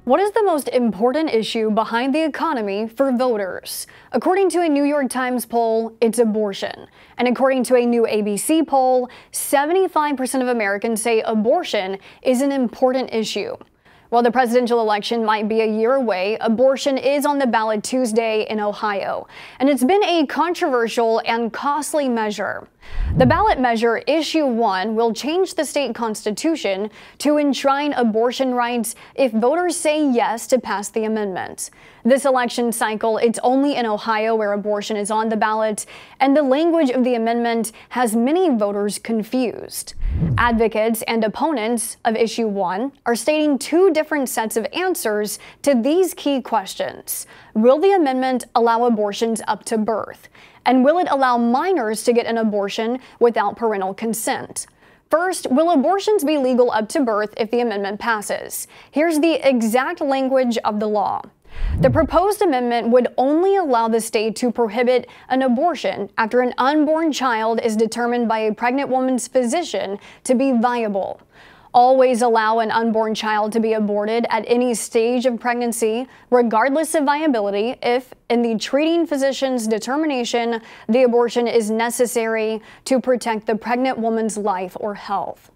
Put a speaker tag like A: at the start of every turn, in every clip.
A: What is the most important issue behind the economy for voters? According to a New York Times poll, it's abortion. And according to a new ABC poll, 75% of Americans say abortion is an important issue. While the presidential election might be a year away, abortion is on the ballot Tuesday in Ohio, and it's been a controversial and costly measure. The ballot measure, Issue 1, will change the state constitution to enshrine abortion rights if voters say yes to pass the amendment. This election cycle, it's only in Ohio where abortion is on the ballot, and the language of the amendment has many voters confused. Advocates and opponents of Issue 1 are stating two different sets of answers to these key questions. Will the amendment allow abortions up to birth? And will it allow minors to get an abortion without parental consent? First, will abortions be legal up to birth if the amendment passes? Here's the exact language of the law. The proposed amendment would only allow the state to prohibit an abortion after an unborn child is determined by a pregnant woman's physician to be viable. Always allow an unborn child to be aborted at any stage of pregnancy, regardless of viability, if, in the treating physician's determination, the abortion is necessary to protect the pregnant woman's life or health.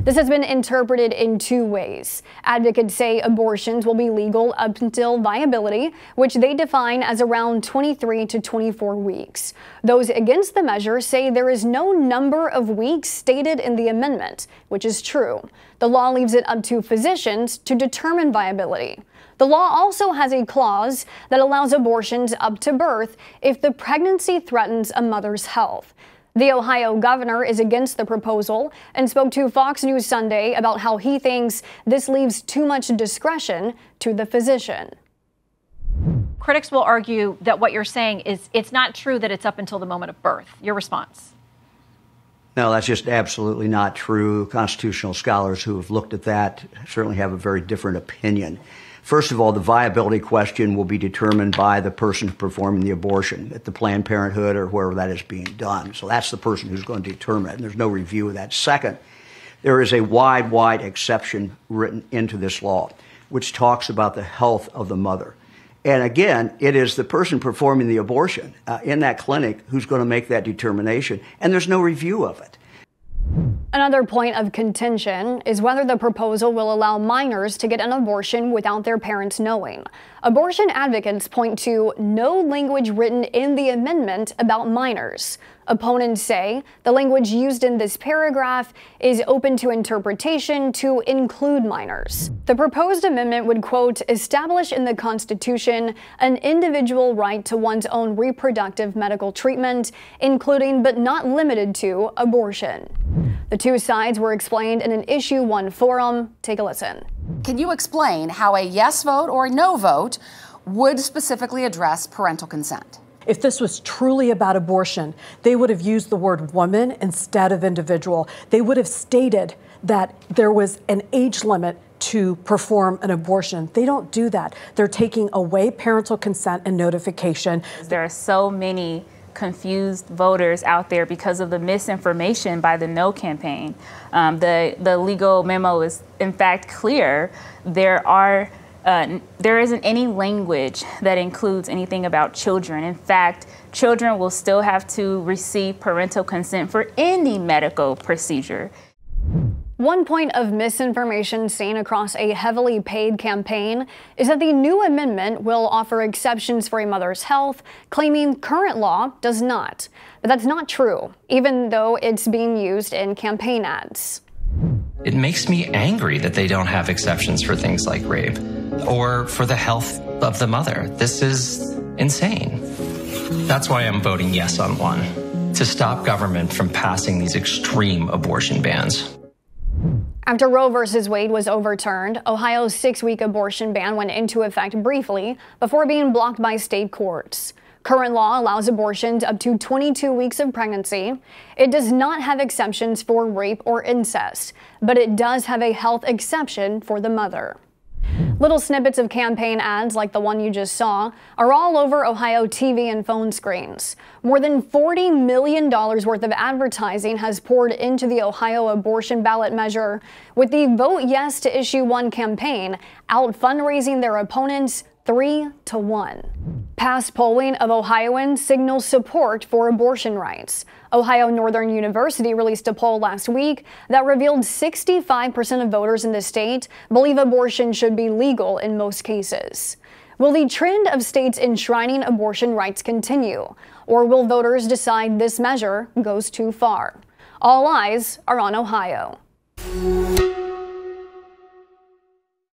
A: This has been interpreted in two ways. Advocates say abortions will be legal up until viability, which they define as around 23 to 24 weeks. Those against the measure say there is no number of weeks stated in the amendment, which is true. The law leaves it up to physicians to determine viability. The law also has a clause that allows abortions up to birth if the pregnancy threatens a mother's health. The Ohio governor is against the proposal and spoke to Fox News Sunday about how he thinks this leaves too much discretion to the physician.
B: Critics will argue that what you're saying is it's not true that it's up until the moment of birth. Your response?
C: No, that's just absolutely not true. Constitutional scholars who have looked at that certainly have a very different opinion. First of all, the viability question will be determined by the person performing the abortion at the Planned Parenthood or wherever that is being done. So that's the person who's going to determine it, and there's no review of that. Second, there is a wide exception written into this law, which talks about the health of the mother. And again, it is the person performing the abortion in that clinic who's going to make that determination, and there's no review of it.
A: Another point of contention is whether the proposal will allow minors to get an abortion without their parents knowing. Abortion advocates point to no language written in the amendment about minors. Opponents say the language used in this paragraph is open to interpretation to include minors. The proposed amendment would, quote, establish in the Constitution an individual right to one's own reproductive medical treatment, including but not limited to abortion. The two sides were explained in an Issue 1 forum. Take a listen.
D: Can you explain how a yes vote or a no vote would specifically address parental consent?
E: If this was truly about abortion, they would have used the word woman instead of individual. They would have stated that there was an age limit to perform an abortion. They don't do that. They're taking away parental consent and notification.
F: There are so many confused voters out there because of the misinformation by the No campaign. The legal memo is in fact clear. There isn't any language that includes anything about children. In fact, children will still have to receive parental consent for any medical procedure.
A: One point of misinformation seen across a heavily paid campaign is that the new amendment will offer exceptions for a mother's health, claiming current law does not. But that's not true, even though it's being used in campaign ads.
G: It makes me angry that they don't have exceptions for things like rape or for the health of the mother. This is insane. That's why I'm voting yes on one, to stop government from passing these extreme abortion bans.
A: After Roe v. Wade was overturned, Ohio's 6-week abortion ban went into effect briefly before being blocked by state courts. Current law allows abortions up to 22 weeks of pregnancy. It does not have exceptions for rape or incest, but it does have a health exception for the mother. Little snippets of campaign ads like the one you just saw are all over Ohio TV and phone screens. More than $40 million worth of advertising has poured into the Ohio abortion ballot measure, with the Vote Yes to Issue 1 campaign out fundraising their opponents 3-1. Past polling of Ohioans signals support for abortion rights. Ohio Northern University released a poll last week that revealed 65% of voters in the state believe abortion should be legal in most cases. Will the trend of states enshrining abortion rights continue, or will voters decide this measure goes too far? All eyes are on Ohio.